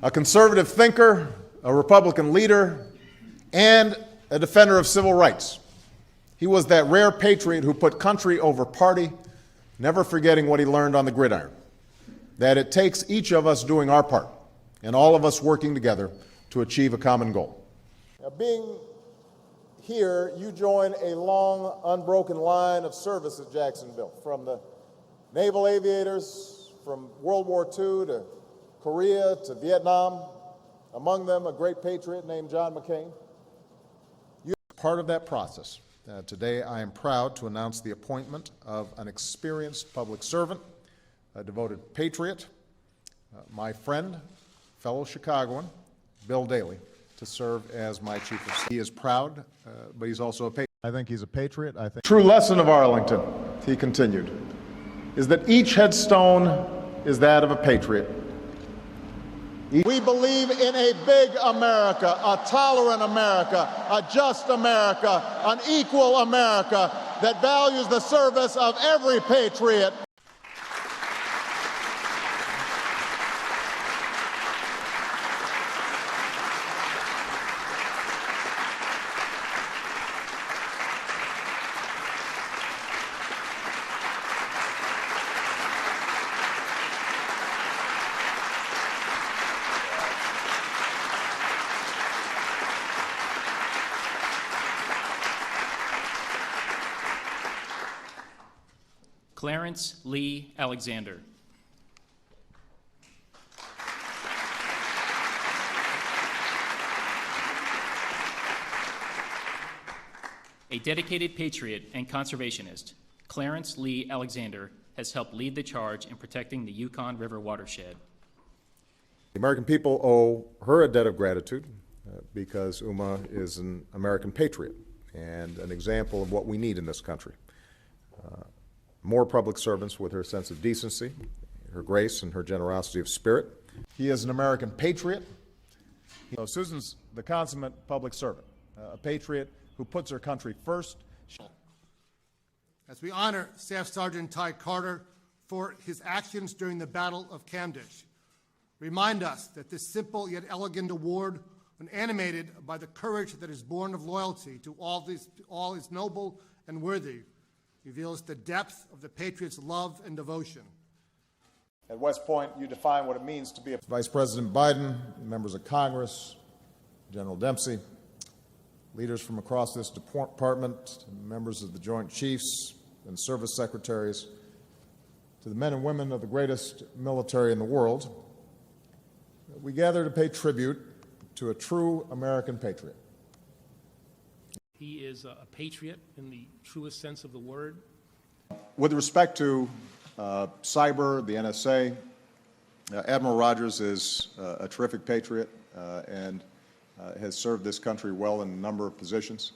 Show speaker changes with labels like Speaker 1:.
Speaker 1: a conservative thinker, a Republican leader, and a defender of civil rights. He was that rare patriot who put country over party, never forgetting what he learned on the gridiron, that it takes each of us doing our part and all of us working together to achieve a common goal. Now, being here, you join a long, unbroken line of service at Jacksonville, from the naval aviators, from World War II to Korea to Vietnam, among them a great patriot named John McCain. You are part of that process. Today I am proud to announce the appointment of an experienced public servant, a devoted patriot, my friend, fellow Chicagoan, Bill Daley, to serve as my chief of staff. He is proud, but he's also a patriot. I think he's a patriot. I think. True lesson of Arlington, he continued, is that each headstone is that of a patriot. We believe in a big America, a tolerant America, a just America, an equal America that values the service of every patriot.
Speaker 2: Clarence Lee Alexander. A dedicated patriot and conservationist, Clarence Lee Alexander has helped lead the charge in protecting the Yukon River watershed.
Speaker 1: The American people owe her a debt of gratitude because Uma is an American patriot and an example of what we need in this country. More public servants with her sense of decency, her grace, and her generosity of spirit. He is an American patriot. Susan's the consummate public servant, a patriot who puts her country first.
Speaker 3: As we honor Staff Sergeant Ty Carter for his actions during the Battle of Camdish, remind us that this simple yet elegant award, when animated by the courage that is born of loyalty to all is noble and worthy, reveals the depth of the Patriots' love and devotion.
Speaker 1: At West Point, you define what it means to be a Vice President Biden, members of Congress, General Dempsey, leaders from across this department, members of the Joint Chiefs and service secretaries, to the men and women of the greatest military in the world. We gather to pay tribute to a true American patriot.
Speaker 4: He is a patriot in the truest sense of the word.
Speaker 1: With respect to cyber, the NSA, Admiral Rogers is a terrific patriot and has served this country well in a number of positions.